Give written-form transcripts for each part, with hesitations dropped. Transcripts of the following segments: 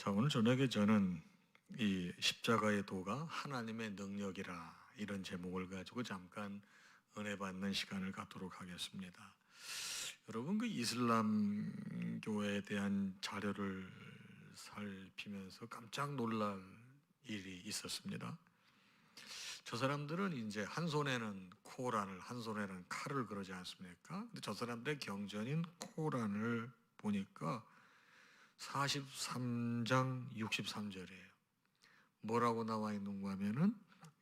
자, 오늘 저녁에 저는 이 십자가의 도가 하나님의 능력이라 이런 제목을 가지고 잠깐 은혜 받는 시간을 갖도록 하겠습니다. 여러분, 그 이슬람교에 대한 자료를 살피면서 깜짝 놀랄 일이 있었습니다. 저 사람들은 이제 한 손에는 코란을, 한 손에는 칼을 그러지 않습니까? 근데 저 사람들의 경전인 코란을 보니까 43장 63절이에요. 뭐라고 나와 있는가 하면은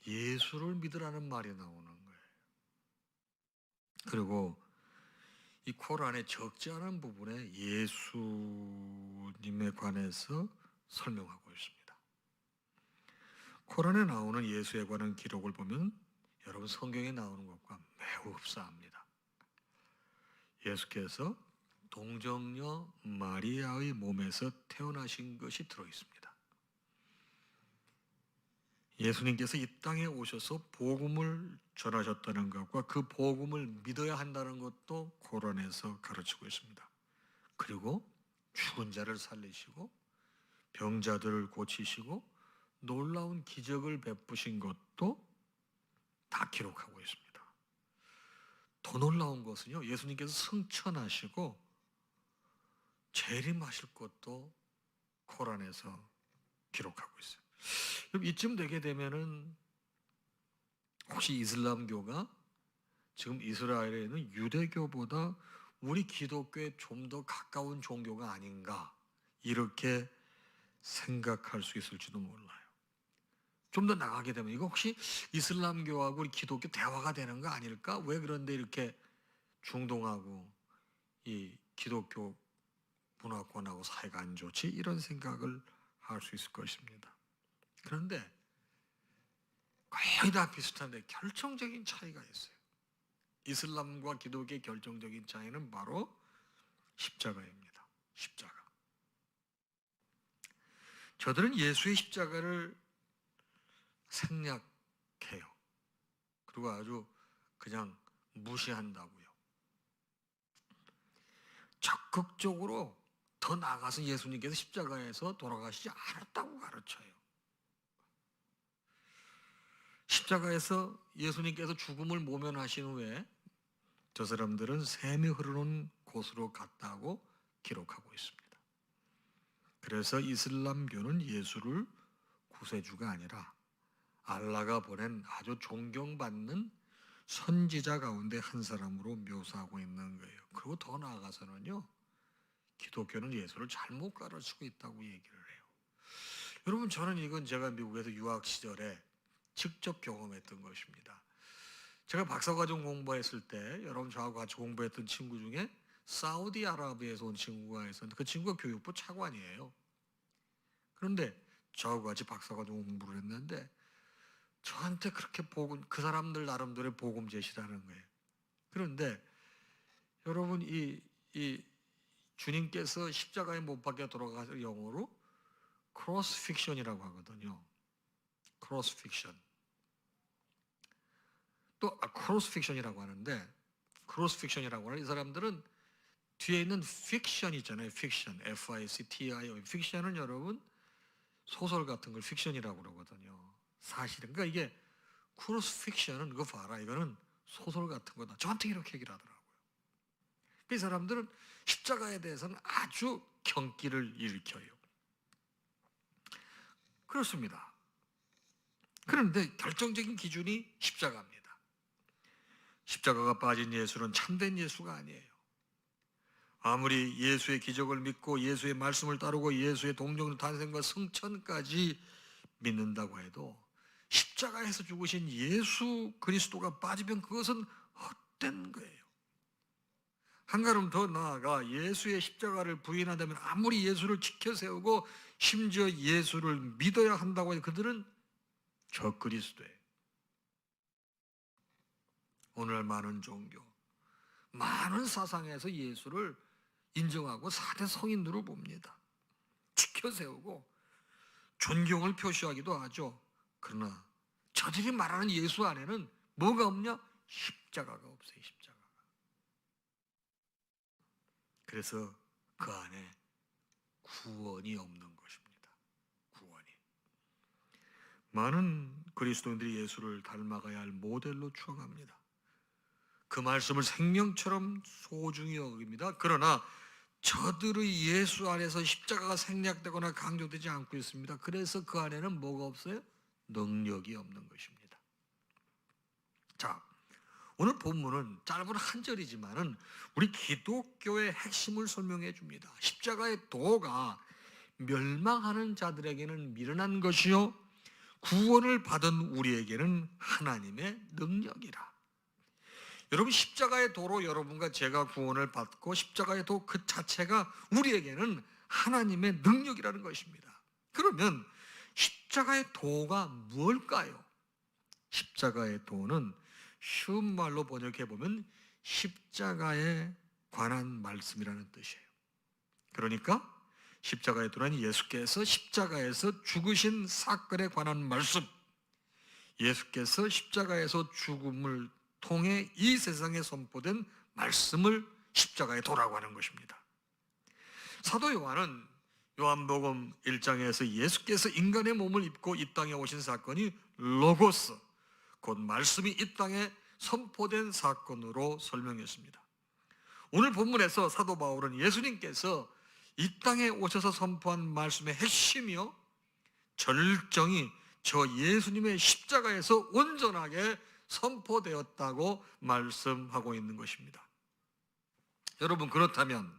예수를 믿으라는 말이 나오는 거예요. 그리고 이 코란의 적지 않은 부분에 예수님에 관해서 설명하고 있습니다. 코란에 나오는 예수에 관한 기록을 보면 여러분 성경에 나오는 것과 매우 흡사합니다. 예수께서 동정녀 마리아의 몸에서 태어나신 것이 들어있습니다. 예수님께서 이 땅에 오셔서 복음을 전하셨다는 것과 그 복음을 믿어야 한다는 것도 코란에서 가르치고 있습니다. 그리고 죽은 자를 살리시고 병자들을 고치시고 놀라운 기적을 베푸신 것도 다 기록하고 있습니다. 더 놀라운 것은요, 예수님께서 승천하시고 재림하실 것도 코란에서 기록하고 있어요. 이쯤 되게 되면은 혹시 이슬람교가 지금 이스라엘에 있는 유대교보다 우리 기독교에 좀 더 가까운 종교가 아닌가 이렇게 생각할 수 있을지도 몰라요. 좀 더 나가게 되면 이거 혹시 이슬람교하고 우리 기독교 대화가 되는 거 아닐까? 왜 그런데 이렇게 중동하고 이 기독교 문화권하고 사이가 안 좋지? 이런 생각을 할 수 있을 것입니다. 그런데 거의 다 비슷한데 결정적인 차이가 있어요. 이슬람과 기독교의 결정적인 차이는 바로 십자가입니다. 십자가. 저들은 예수의 십자가를 생략해요. 그리고 아주 그냥 무시한다고요. 적극적으로 더 나아가서 예수님께서 십자가에서 돌아가시지 않았다고 가르쳐요. 십자가에서 예수님께서 죽음을 모면하신 후에 저 사람들은 샘이 흐르는 곳으로 갔다고 기록하고 있습니다. 그래서 이슬람교는 예수를 구세주가 아니라 알라가 보낸 아주 존경받는 선지자 가운데 한 사람으로 묘사하고 있는 거예요. 그리고 더 나아가서는요, 기독교는 예수를 잘못 가르치고 있다고 얘기를 해요. 여러분, 저는 이건 제가 미국에서 유학 시절에 직접 경험했던 것입니다. 제가 박사과정 공부했을 때 여러분 저하고 같이 공부했던 친구 중에 사우디아라비아에서 온 친구가 있었는데 그 친구가 교육부 차관이에요. 그런데 저하고 같이 박사과정 공부를 했는데 저한테 그렇게 그 사람들 나름대로의 복음 제시라는 거예요. 그런데 여러분 이 주님께서 십자가에 못 박혀 돌아가서 영어로 크로스 픽션이라고 하거든요. 크로스 픽션. 또 크로스 픽션이라고 하는데 크로스 픽션이라고 하는 이 사람들은 뒤에 있는 픽션 있잖아요. 픽션, F-I-C-T-I-O. 픽션은 여러분 소설 같은 걸 픽션이라고 그러거든요. 사실은 그러니까 이게 크로스 픽션은 그거 봐라. 이거는 소설 같은 거다. 저한테 이렇게 얘기를 하더라고요. 이 사람들은 십자가에 대해서는 아주 경기를 일으켜요. 그렇습니다. 그런데 결정적인 기준이 십자가입니다. 십자가가 빠진 예수는 참된 예수가 아니에요. 아무리 예수의 기적을 믿고 예수의 말씀을 따르고 예수의 동정 탄생과 승천까지 믿는다고 해도 십자가에서 죽으신 예수 그리스도가 빠지면 그것은 헛된 거예요. 한 걸음 더 나아가 예수의 십자가를 부인한다면 아무리 예수를 지켜 세우고 심지어 예수를 믿어야 한다고 해도 그들은 적그리스도예요. 오늘 많은 종교, 많은 사상에서 예수를 인정하고 4대 성인으로 봅니다. 지켜 세우고 존경을 표시하기도 하죠. 그러나 저들이 말하는 예수 안에는 뭐가 없냐? 십자가가 없어요. 십자가가. 그래서 그 안에 구원이 없는 것입니다. 많은 그리스도인들이 예수를 닮아가야 할 모델로 추앙합니다. 그 말씀을 생명처럼 소중히 여깁니다. 그러나 저들의 예수 안에서 십자가가 생략되거나 강조되지 않고 있습니다. 그래서 그 안에는 뭐가 없어요? 능력이 없는 것입니다. 자, 오늘 본문은 짧은 한 절이지만은 우리 기독교의 핵심을 설명해 줍니다. 십자가의 도가 멸망하는 자들에게는 미련한 것이요 구원을 받은 우리에게는 하나님의 능력이라. 여러분, 십자가의 도로 여러분과 제가 구원을 받고 십자가의 도 그 자체가 우리에게는 하나님의 능력이라는 것입니다. 그러면 십자가의 도가 뭘까요? 십자가의 도는 쉬운 말로 번역해 보면 십자가에 관한 말씀이라는 뜻이에요. 그러니까 십자가의 도는 예수께서 십자가에서 죽으신 사건에 관한 말씀, 예수께서 십자가에서 죽음을 통해 이 세상에 선포된 말씀을 십자가의 도라고 하는 것입니다. 사도 요한은 요한복음 1장에서 예수께서 인간의 몸을 입고 이 땅에 오신 사건이 로고스, 곧 말씀이 이 땅에 선포된 사건으로 설명했습니다. 오늘 본문에서 사도 바울은 예수님께서 이 땅에 오셔서 선포한 말씀의 핵심이요 절정이 저 예수님의 십자가에서 온전하게 선포되었다고 말씀하고 있는 것입니다. 여러분, 그렇다면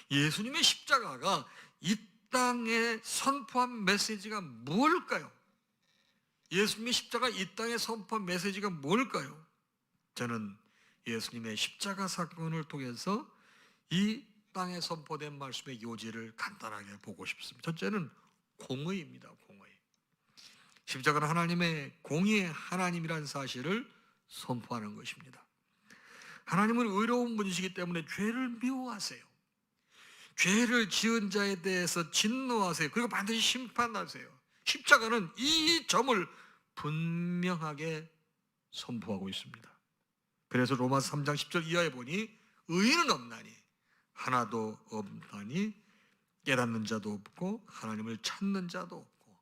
예수님의 십자가가 이 땅에 선포한 메시지가 뭘까요? 예수님의 십자가 이 땅에 선포한 메시지가 뭘까요? 저는 예수님의 십자가 사건을 통해서 이 땅에 선포된 말씀의 요지를 간단하게 보고 싶습니다. 첫째는 공의입니다. 공의. 십자가는 하나님의 공의의 하나님이라는 사실을 선포하는 것입니다. 하나님은 의로운 분이시기 때문에 죄를 미워하세요. 죄를 지은 자에 대해서 진노하세요. 그리고 반드시 심판하세요. 십자가는 이 점을 분명하게 선포하고 있습니다. 그래서 로마서 3장 10절 이하에 보니 의인은 없나니 하나도 없나니 깨닫는 자도 없고 하나님을 찾는 자도 없고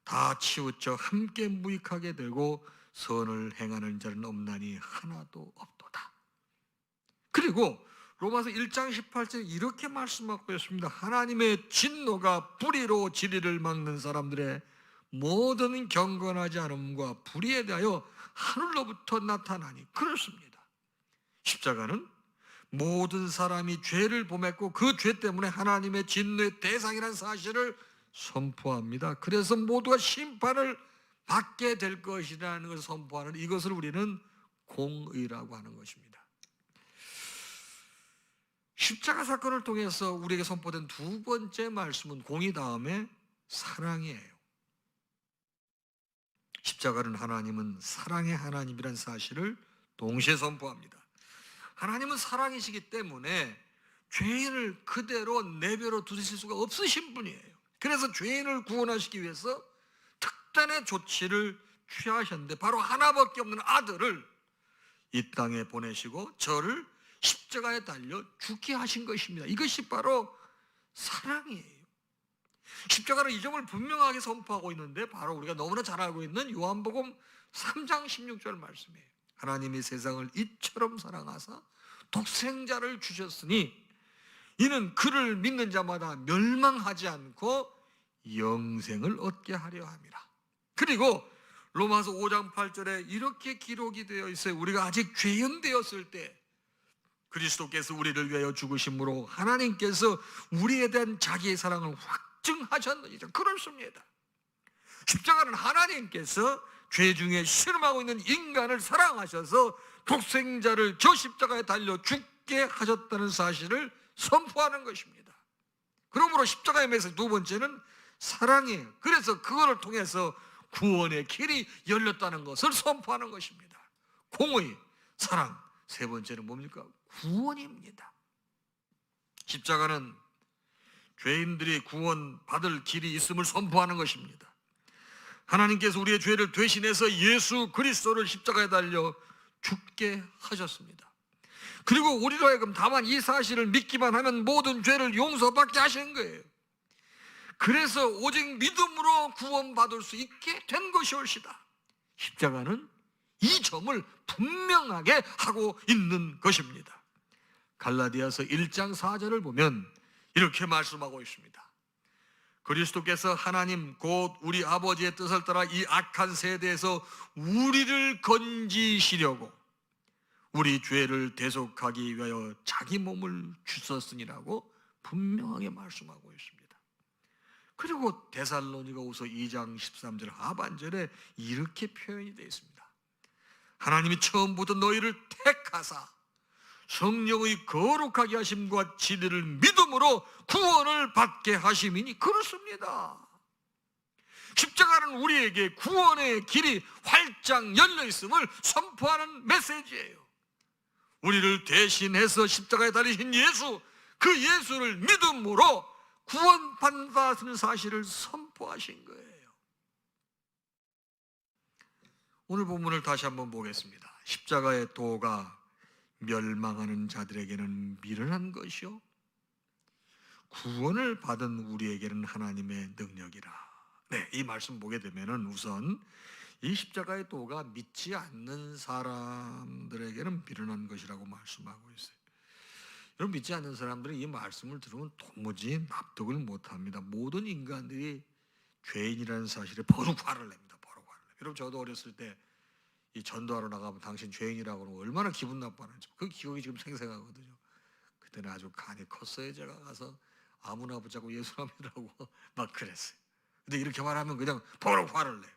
다 치우쳐 함께 무익하게 되고 선을 행하는 자는 없나니 하나도 없도다. 그리고 로마서 1장 18절에 이렇게 말씀하고 있습니다. 하나님의 진노가 불의로 진리를 막는 사람들의 모든 경건하지 않음과 불의에 대하여 하늘로부터 나타나니 그렇습니다. 십자가는 모든 사람이 죄를 범했고 그 죄 때문에 하나님의 진노의 대상이라는 사실을 선포합니다. 그래서 모두가 심판을 받게 될 것이라는 것을 선포하는 이것을 우리는 공의라고 하는 것입니다. 십자가 사건을 통해서 우리에게 선포된 두 번째 말씀은 공의 다음에 사랑이에요. 십자가는 하나님은 사랑의 하나님이라는 사실을 동시에 선포합니다. 하나님은 사랑이시기 때문에 죄인을 그대로 내버려 두실 수가 없으신 분이에요. 그래서 죄인을 구원하시기 위해서 특단의 조치를 취하셨는데 바로 하나밖에 없는 아들을 이 땅에 보내시고 저를 십자가에 달려 죽게 하신 것입니다. 이것이 바로 사랑이에요. 십자가는 이 점을 분명하게 선포하고 있는데 바로 우리가 너무나 잘 알고 있는 요한복음 3장 16절 말씀이에요. 하나님이 세상을 이처럼 사랑하사 독생자를 주셨으니 이는 그를 믿는 자마다 멸망하지 않고 영생을 얻게 하려 함이라. 그리고 로마서 5장 8절에 이렇게 기록이 되어 있어요. 우리가 아직 죄인 되었을 때 그리스도께서 우리를 위하여 죽으심으로 하나님께서 우리에 대한 자기의 사랑을 확증하셨느니라. 그렇습니다. 십자가는 하나님께서 죄 중에 신음하고 있는 인간을 사랑하셔서 독생자를 저 십자가에 달려 죽게 하셨다는 사실을 선포하는 것입니다. 그러므로 십자가의 메시지 두 번째는 사랑이에요. 그래서 그거를 통해서 구원의 길이 열렸다는 것을 선포하는 것입니다. 공의, 사랑. 세 번째는 뭡니까? 구원입니다. 십자가는 죄인들이 구원받을 길이 있음을 선포하는 것입니다. 하나님께서 우리의 죄를 대신해서 예수 그리스도를 십자가에 달려 죽게 하셨습니다. 그리고 우리로 하여금 다만 이 사실을 믿기만 하면 모든 죄를 용서받게 하시는 거예요. 그래서 오직 믿음으로 구원받을 수 있게 된 것이올시다. 십자가는 이 점을 분명하게 하고 있는 것입니다. 갈라디아서 1장 4절을 보면 이렇게 말씀하고 있습니다. 그리스도께서 하나님 곧 우리 아버지의 뜻을 따라 이 악한 세대에서 우리를 건지시려고 우리 죄를 대속하기 위하여 자기 몸을 주셨으니라고 분명하게 말씀하고 있습니다. 그리고 데살로니가후서 2장 13절 하반절에 이렇게 표현이 되어 있습니다. 하나님이 처음부터 너희를 택하사 성령의 거룩하게 하심과 진리를 믿음으로 구원을 받게 하심이니 그렇습니다. 십자가는 우리에게 구원의 길이 활짝 열려 있음을 선포하는 메시지예요. 우리를 대신해서 십자가에 달리신 예수, 그 예수를 믿음으로 구원받는다는 사실을 선포하신 거예요. 오늘 본문을 다시 한번 보겠습니다. 십자가의 도가 멸망하는 자들에게는 미련한 것이요 구원을 받은 우리에게는 하나님의 능력이라. 네, 이 말씀 보게 되면은 우선 이 십자가의 도가 믿지 않는 사람들에게는 미련한 것이라고 말씀하고 있어요. 여러분, 믿지 않는 사람들은 이 말씀을 들으면 도무지 납득을 못합니다. 모든 인간들이 죄인이라는 사실에 버럭 화를 냅니다. 버럭 화를 냅니다. 여러분, 저도 어렸을 때 이 전도하러 나가면 당신 죄인이라고 하면 얼마나 기분 나빠하는지 그 기억이 지금 생생하거든요. 그때는 아주 간이 컸어요. 제가 가서 아무나 붙잡고 예수님이라고 막 그랬어요. 근데 이렇게 말하면 그냥 버럭 화를 내요.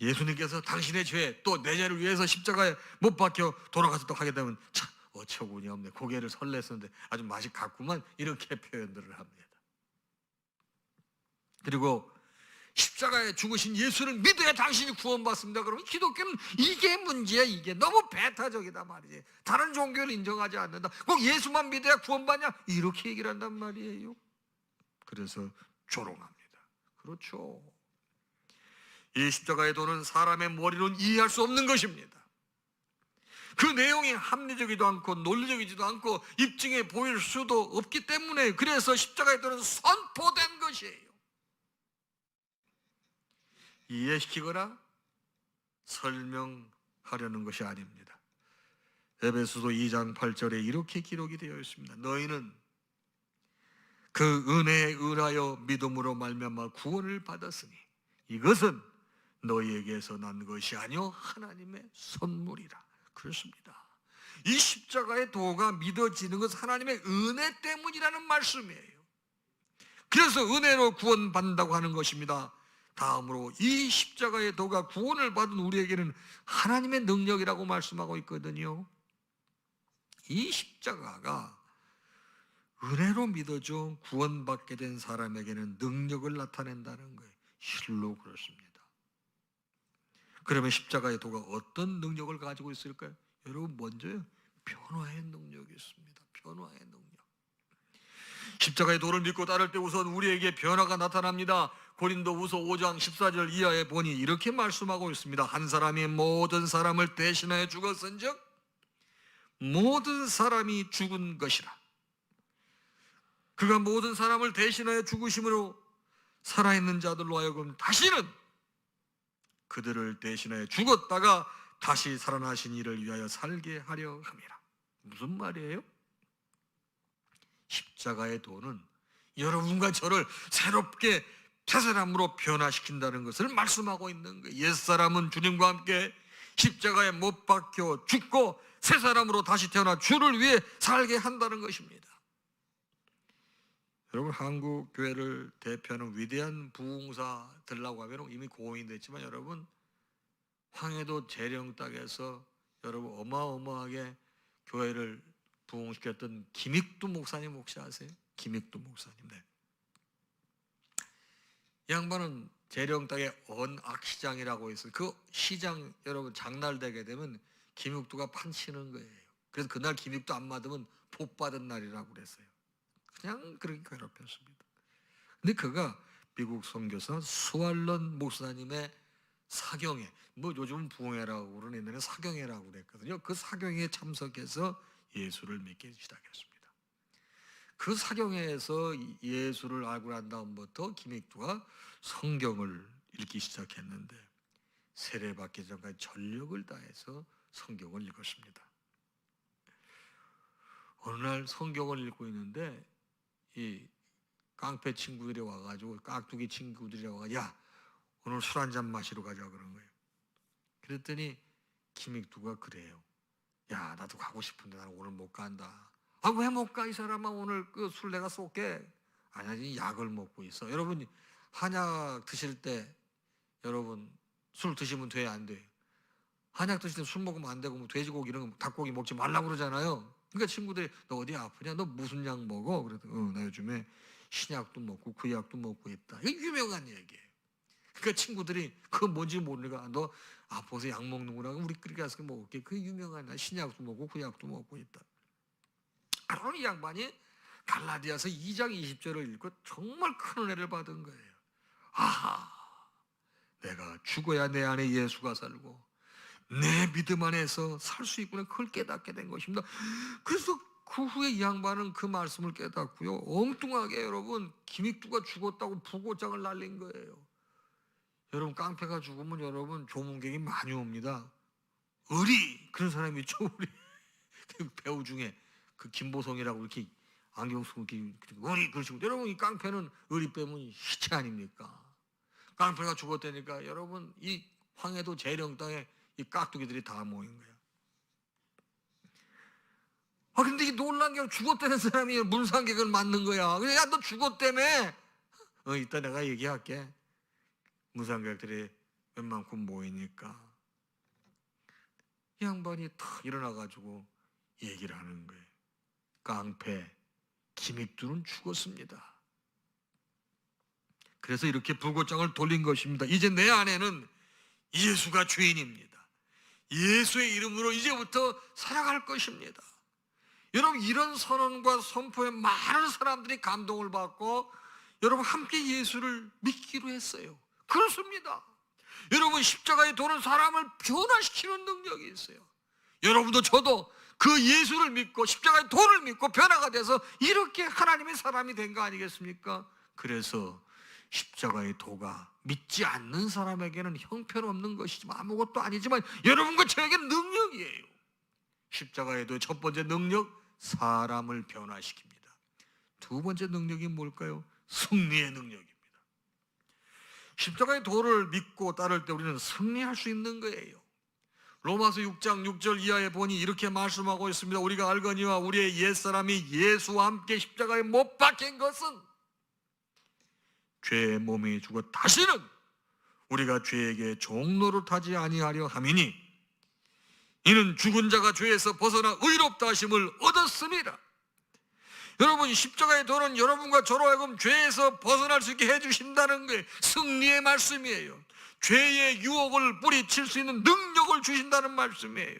예수님께서 당신의 죄 또 내 죄를 위해서 십자가에 못 박혀 돌아가셨다고 하게 되면 참 어처구니 없네. 고개를 설렜었는데 아주 맛이 갔구만. 이렇게 표현들을 합니다. 그리고 십자가에 죽으신 예수를 믿어야 당신이 구원받습니다. 그러면 기독교는 이게 문제야. 이게 너무 배타적이다 말이지. 다른 종교를 인정하지 않는다. 꼭 예수만 믿어야 구원받냐? 이렇게 얘기를 한단 말이에요. 그래서 조롱합니다. 그렇죠. 이 십자가의 도는 사람의 머리로는 이해할 수 없는 것입니다. 그 내용이 합리적이지도 않고 논리적이지도 않고 입증해 보일 수도 없기 때문에 그래서 십자가의 도는 선포된 것이에요. 이해시키거나 설명하려는 것이 아닙니다. 에베소서 2장 8절에 이렇게 기록이 되어 있습니다. 너희는 그 은혜에 의하여 믿음으로 말미암아 구원을 받았으니 이것은 너희에게서 난 것이 아니요 하나님의 선물이라. 그렇습니다. 이 십자가의 도가 믿어지는 것은 하나님의 은혜 때문이라는 말씀이에요. 그래서 은혜로 구원받는다고 하는 것입니다. 다음으로 이 십자가의 도가 구원을 받은 우리에게는 하나님의 능력이라고 말씀하고 있거든요. 이 십자가가 은혜로 믿어져 구원받게 된 사람에게는 능력을 나타낸다는 거예요. 실로 그렇습니다. 그러면 십자가의 도가 어떤 능력을 가지고 있을까요? 여러분, 먼저요, 변화의 능력이 있습니다. 변화의 능력. 십자가의 도를 믿고 따를 때 우선 우리에게 변화가 나타납니다. 고린도후서 5장 14절 이하에 보니 이렇게 말씀하고 있습니다. 한 사람이 모든 사람을 대신하여 죽었은즉 모든 사람이 죽은 것이라. 그가 모든 사람을 대신하여 죽으심으로 살아있는 자들로 하여금 다시는 그들을 대신하여 죽었다가 다시 살아나신 이를 위하여 살게 하려 함이라. 무슨 말이에요? 십자가의 도는 여러분과 저를 새롭게 새 사람으로 변화시킨다는 것을 말씀하고 있는 거예요. 옛사람은 주님과 함께 십자가에 못 박혀 죽고 새 사람으로 다시 태어나 주를 위해 살게 한다는 것입니다. 여러분, 한국 교회를 대표하는 위대한 부흥사들라고 하면 이미 고인이 됐지만 여러분, 황해도 재령 땅에서 여러분 어마어마하게 교회를 부흥시켰던 김익두 목사님 혹시 아세요? 김익두 목사님. 네. 이 양반은 재령 땅에 언악시장이라고 있어요. 그 시장 여러분 장날되게 되면 김익두가 판치는 거예요. 그래서 그날 김익두 안 맞으면 복 받은 날이라고 그랬어요. 그냥 그렇게 괴롭혔습니다. 근데 그가 미국 선교사 수알런 목사님의 사경회, 뭐 요즘 부흥회라고 그러는 옛날에 사경회라고 그랬거든요. 그 사경회에 참석해서 예수를 믿기 시작했습니다. 그 사경에서 예수를 알고 난 다음부터 김익두가 성경을 읽기 시작했는데 세례받기 전까지 전력을 다해서 성경을 읽었습니다. 어느 날 성경을 읽고 있는데 이 깡패 친구들이 와가지고 깍두기 친구들이 와가지고 야 오늘 술 한잔 마시러 가자 그런 거예요. 그랬더니 김익두가 그래요. 야 나도 가고 싶은데 나는 오늘 못 간다. 아 왜 못 가 이 사람아 오늘 그 술 내가 쏠게. 아니 약을 먹고 있어. 여러분 한약 드실 때 여러분 술 드시면 돼요 안 돼요? 한약 드실 때 술 먹으면 안 되고 뭐 돼지고기 이런 거 닭고기 먹지 말라고 그러잖아요. 그러니까 친구들이 너 어디 아프냐? 너 무슨 약 먹어? 그랬더니 나 요즘에 신약도 먹고 그 약도 먹고 있다. 이게 유명한 얘기예요. 그러니까 친구들이 그거 뭔지 모르니까 너 아파서 약 먹는구나. 우리끼리 가서 먹을게. 그 유명한 신약도 먹고 그 약도 먹고 있다. 그러니 이 양반이 갈라디아서 2장 20절을 읽고 정말 큰 은혜를 받은 거예요. 아하, 내가 죽어야 내 안에 예수가 살고 내 믿음 안에서 살 수 있구나. 그걸 깨닫게 된 것입니다. 그래서 그 후에 이 양반은 그 말씀을 깨닫고요. 엉뚱하게 여러분 김익두가 죽었다고 부고장을 날린 거예요. 여러분 깡패가 죽으면 여러분 조문객이 많이 옵니다. 의리 그런 사람이 있죠. 우리 그 배우 중에 그 김보성이라고 이렇게 안경 쓰고 이렇게 의리 그러시고 여러분 이 깡패는 의리 빼면 희체 아닙니까? 깡패가 죽었다니까 여러분 이 황해도 재령 땅에 이 깍두기들이 다 모인 거야. 아 근데 이 놀란 게 죽었다는 사람이 문상객을 맞는 거야. 그래 야너 죽었다며. 이따 내가 얘기할게. 문상객들이 웬만큼 모이니까 이 양반이 탁 일어나가지고 얘기를 하는 거예요. 깡패 김익두는 죽었습니다. 그래서 이렇게 불고장을 돌린 것입니다. 이제 내 안에는 예수가 주인입니다. 예수의 이름으로 이제부터 살아갈 것입니다. 여러분 이런 선언과 선포에 많은 사람들이 감동을 받고 여러분 함께 예수를 믿기로 했어요. 그렇습니다. 여러분 십자가에 도는 사람을 변화시키는 능력이 있어요. 여러분도 저도 그 예수를 믿고 십자가의 도를 믿고 변화가 돼서 이렇게 하나님의 사람이 된 거 아니겠습니까? 그래서 십자가의 도가 믿지 않는 사람에게는 형편없는 것이지만 아무것도 아니지만 여러분과 저에게는 능력이에요. 십자가의 도의 첫 번째 능력 사람을 변화시킵니다. 두 번째 능력이 뭘까요? 승리의 능력입니다. 십자가의 도를 믿고 따를 때 우리는 승리할 수 있는 거예요. 로마서 6장 6절 이하에 보니 이렇게 말씀하고 있습니다. 우리가 알거니와 우리의 옛사람이 예수와 함께 십자가에 못 박힌 것은 죄의 몸이 죽어 다시는 우리가 죄에게 종노릇하지 아니하려 함이니 이는 죽은 자가 죄에서 벗어나 의롭다 하심을 얻었습니다. 여러분 십자가의 도는 여러분과 저로 하여금 죄에서 벗어날 수 있게 해주신다는 게 승리의 말씀이에요. 죄의 유혹을 뿌리칠 수 있는 능력을 주신다는 말씀이에요.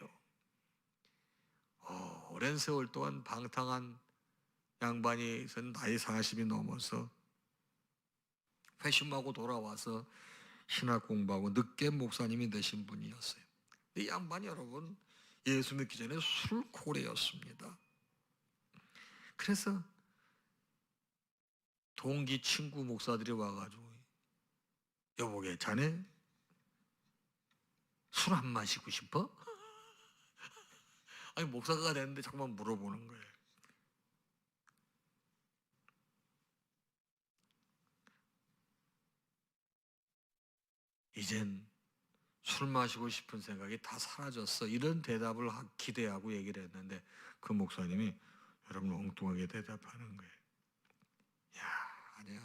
오랜 세월 동안 방탕한 양반이 나이 40이 넘어서 회심하고 돌아와서 신학 공부하고 늦게 목사님이 되신 분이었어요. 이 양반이 여러분 예수 믿기 전에 술고래였습니다. 그래서 동기 친구 목사들이 와가지고 여보게 자네 술 안 마시고 싶어? 아니 목사가 됐는데 잠깐만 물어보는 거예요. 이젠 술 마시고 싶은 생각이 다 사라졌어. 이런 대답을 기대하고 얘기를 했는데 그 목사님이 여러분 엉뚱하게 대답하는 거예요. 야 아니야.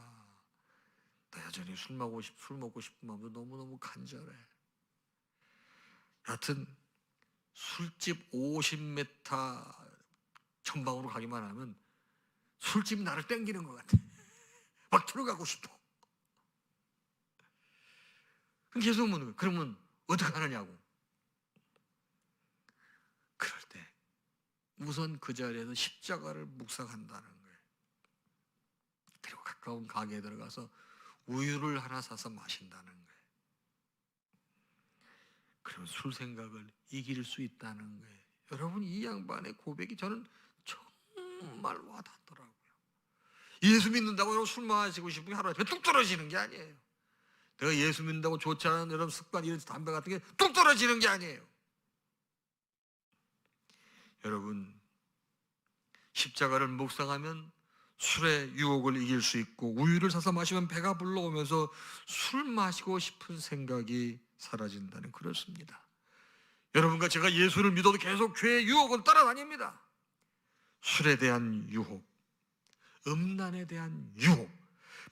나 여전히 술 먹고 싶은 마음도 너무너무 간절해. 여하튼 술집 50m 전방으로 가기만 하면 술집이 나를 땡기는 것 같아. 막 들어가고 싶어. 그럼 계속 묻는 거예요. 그러면 어떻게 하느냐고. 그럴 때 우선 그 자리에서 십자가를 묵상한다는 거예요. 그리고 가까운 가게에 들어가서 우유를 하나 사서 마신다는 거예요. 그러면 술 생각을 이길 수 있다는 거예요. 여러분 이 양반의 고백이 저는 정말 와닿더라고요. 예수 믿는다고 여러분 술 마시고 싶은 게 하루아침에 뚝 떨어지는 게 아니에요. 내가 예수 믿는다고 좋지 않은 여러분 습관, 이런 담배 같은 게 뚝 떨어지는 게 아니에요. 여러분, 십자가를 묵상하면 술의 유혹을 이길 수 있고, 우유를 사서 마시면 배가 불러오면서 술 마시고 싶은 생각이 사라진다는, 그렇습니다. 여러분과 제가 예수를 믿어도 계속 죄의 유혹은 따라다닙니다. 술에 대한 유혹, 음란에 대한 유혹,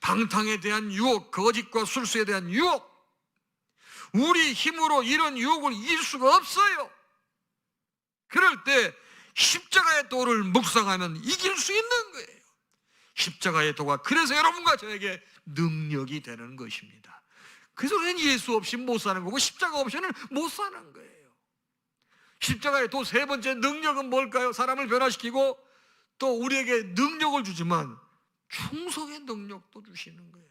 방탕에 대한 유혹, 거짓과 술수에 대한 유혹. 우리 힘으로 이런 유혹을 이길 수가 없어요. 그럴 때 십자가의 도를 묵상하면 이길 수 있는 거예요. 십자가의 도가 그래서 여러분과 저에게 능력이 되는 것입니다. 그래서 우리는 예수 없이 못 사는 거고 십자가 없이는 못 사는 거예요. 십자가의 도 세 번째 능력은 뭘까요? 사람을 변화시키고 또 우리에게 능력을 주지만 충성의 능력도 주시는 거예요.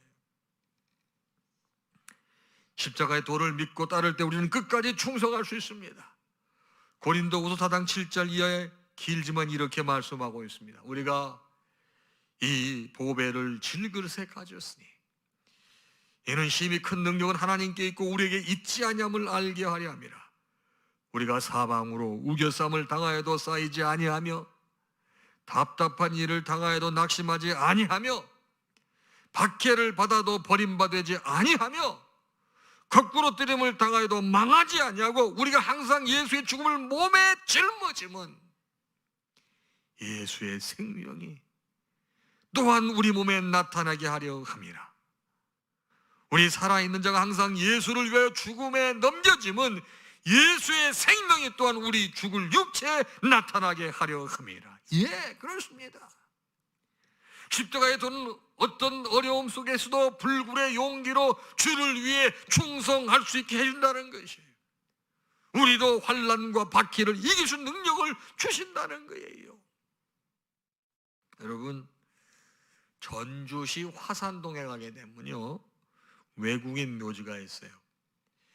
십자가의 도를 믿고 따를 때 우리는 끝까지 충성할 수 있습니다. 고린도후서 4장 7절 이하에 길지만 이렇게 말씀하고 있습니다. 우리가 이 보배를 질그릇에 가졌으니 이는 심히 큰 능력은 하나님께 있고 우리에게 있지 아니함을 알게 하려 함이라. 우리가 사방으로 우겨쌈을 당하여도 쌓이지 아니하며 답답한 일을 당하여도 낙심하지 아니하며 박해를 받아도 버림받지 아니하며 거꾸로 뜨림을 당하여도 망하지 아니하고 우리가 항상 예수의 죽음을 몸에 짊어짐은 예수의 생명이 또한 우리 몸에 나타나게 하려 함이라. 우리 살아있는 자가 항상 예수를 위하여 죽음에 넘겨짐은 예수의 생명이 또한 우리 죽을 육체에 나타나게 하려 함이라. 예, 그렇습니다. 십자가의 도는 어떤 어려움 속에서도 불굴의 용기로 주를 위해 충성할 수 있게 해준다는 것이에요. 우리도 환난과 박해를 이길 수 있는 능력을 주신다는 거예요. 여러분, 전주시 화산동에 가게 되면요, 외국인 묘지가 있어요.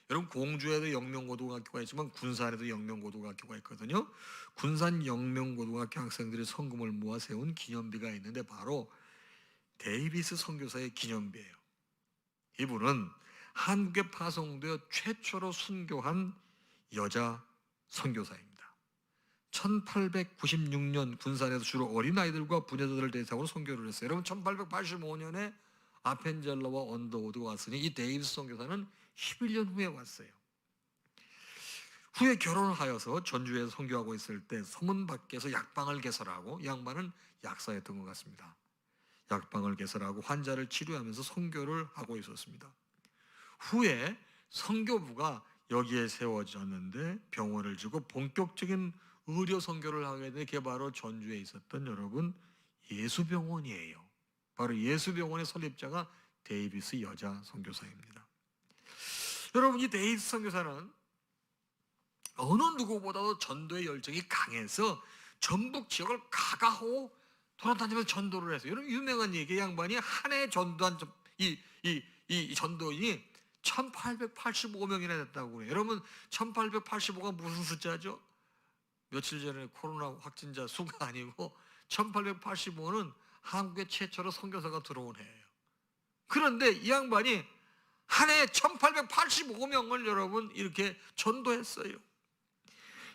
여러분, 공주에도 영명고등학교가 있지만 군산에도 영명고등학교가 있거든요. 군산 영명고등학교 학생들이 성금을 모아 세운 기념비가 있는데 바로 데이비스 선교사의 기념비예요. 이분은 한국에 파송되어 최초로 순교한 여자 선교사입니다. 1896년 군산에서 주로 어린아이들과 부녀자들을 대상으로 선교를 했어요. 여러분, 1885년에 아펜젤러와 언더우드가 왔으니 이 데이비스 선교사는 11년 후에 왔어요. 후에 결혼을 하여서 전주에서 선교하고 있을 때 서문 밖에서 약방을 개설하고, 이 양반은 약사였던 것 같습니다. 약방을 개설하고 환자를 치료하면서 선교를 하고 있었습니다. 후에 선교부가 여기에 세워졌는데 병원을 지고 본격적인 의료 선교를 하게 된 게 바로 전주에 있었던 여러분 예수병원이에요. 바로 예수병원의 설립자가 데이비스 여자 선교사입니다. 여러분, 이 데이비스 선교사는 어느 누구보다도 전도의 열정이 강해서 전북 지역을 가가호 돌아다니면서 전도를 했어요. 여러분, 유명한 얘기, 양반이 한 해 전도한 이 전도인이 1885명이나 됐다고 그래요. 여러분, 1885가 무슨 숫자죠? 며칠 전에 코로나 확진자 수가 아니고 1885는 한국에 최초로 선교사가 들어온 해예요. 그런데 이 양반이 한 해에 1885명을 여러분 이렇게 전도했어요.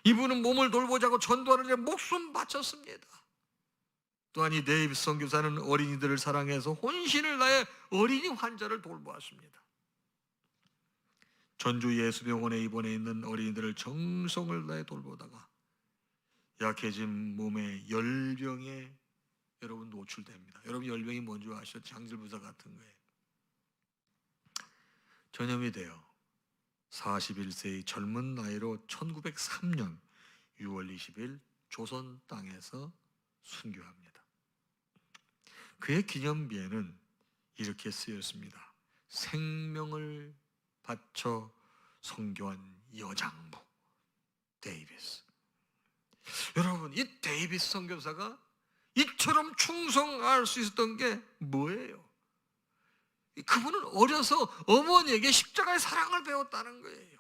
이분은 몸을 돌보자고 전도하는 데 목숨 바쳤습니다. 또한 이 데이비스 선교사는 어린이들을 사랑해서 혼신을 다해 어린이 환자를 돌보았습니다. 전주 예수병원에 입원해 있는 어린이들을 정성을 다해 돌보다가 약해진 몸에 열병에 여러분 노출됩니다. 여러분, 열병이 뭔지 아시죠? 장질부사 같은 거예요. 전염이 돼요. 41세의 젊은 나이로 1903년 6월 20일 조선 땅에서 순교합니다. 그의 기념비에는 이렇게 쓰였습니다. 생명을 바쳐 선교한 여장부 데이비스. 여러분, 이 데이비스 선교사가 이처럼 충성할 수 있었던 게 뭐예요? 그분은 어려서 어머니에게 십자가의 사랑을 배웠다는 거예요.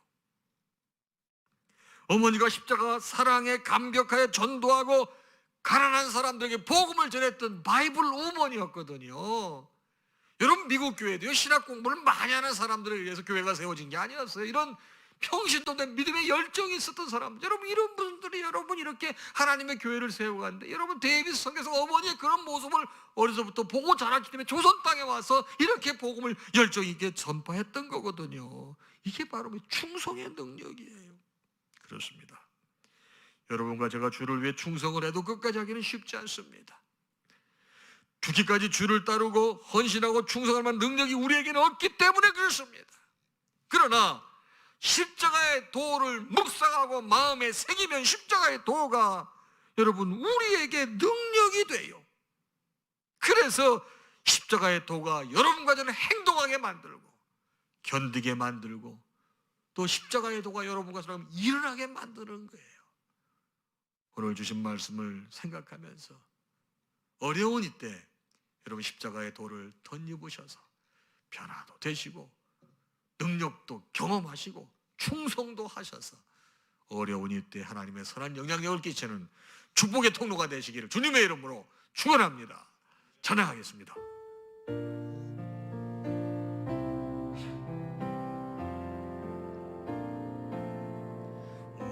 어머니가 십자가 사랑에 감격하여 전도하고 가난한 사람들에게 복음을 전했던 바이블 우먼이었거든요. 여러분, 미국 교회도요, 신학 공부를 많이 하는 사람들에 의해서 교회가 세워진 게 아니었어요. 이런 평신도 된 믿음의 열정이 있었던 사람들, 여러분, 이런 분들이 여러분 이렇게 하나님의 교회를 세워가는데, 여러분, 데이비드 성경에서 어머니의 그런 모습을 어려서부터 보고 자랐기 때문에 조선 땅에 와서 이렇게 복음을 열정 있게 전파했던 거거든요. 이게 바로 충성의 능력이에요. 그렇습니다. 여러분과 제가 주를 위해 충성을 해도 끝까지 하기는 쉽지 않습니다. 죽기까지 주를 따르고 헌신하고 충성할 만한 능력이 우리에게는 없기 때문에 그렇습니다. 그러나 십자가의 도를 묵상하고 마음에 새기면 십자가의 도가 여러분 우리에게 능력이 돼요. 그래서 십자가의 도가 여러분과 저를 행동하게 만들고 견디게 만들고 또 십자가의 도가 여러분과 저를 일어나게 만드는 거예요. 오늘 주신 말씀을 생각하면서 어려운 이때 여러분 십자가의 도를 덧입으셔서 변화도 되시고 능력도 경험하시고 충성도 하셔서 어려운 이때 하나님의 선한 영향력을 끼치는 축복의 통로가 되시기를 주님의 이름으로 축원합니다. 찬양하겠습니다.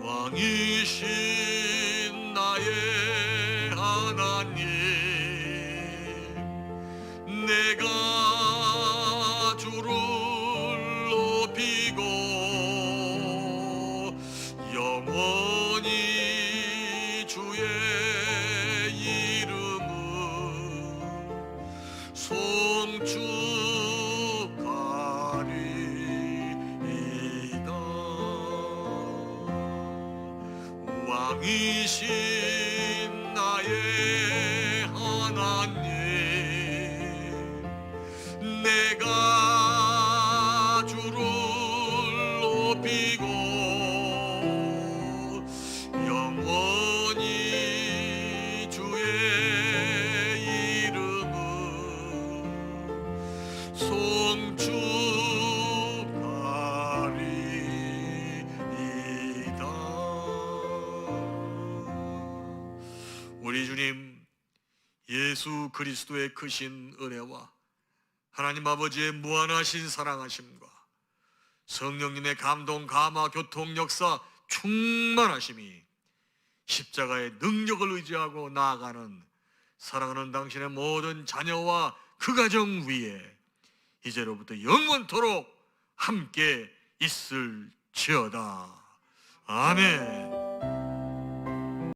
왕이신 나의 하나님, 내가 주를 높이고 영원히 주의 이름을 송축하리이다. 왕이신 나의 하나님, 내가 주를 높이고 영원히 주의 이름을 송축하리이다. 우리 주님 예수 그리스도의 크신 은혜와 하나님 아버지의 무한하신 사랑하심과 성령님의 감동, 감화, 교통, 역사, 충만하심이 십자가의 능력을 의지하고 나아가는 사랑하는 당신의 모든 자녀와 그 가정 위에 이제로부터 영원토록 함께 있을지어다. 아멘.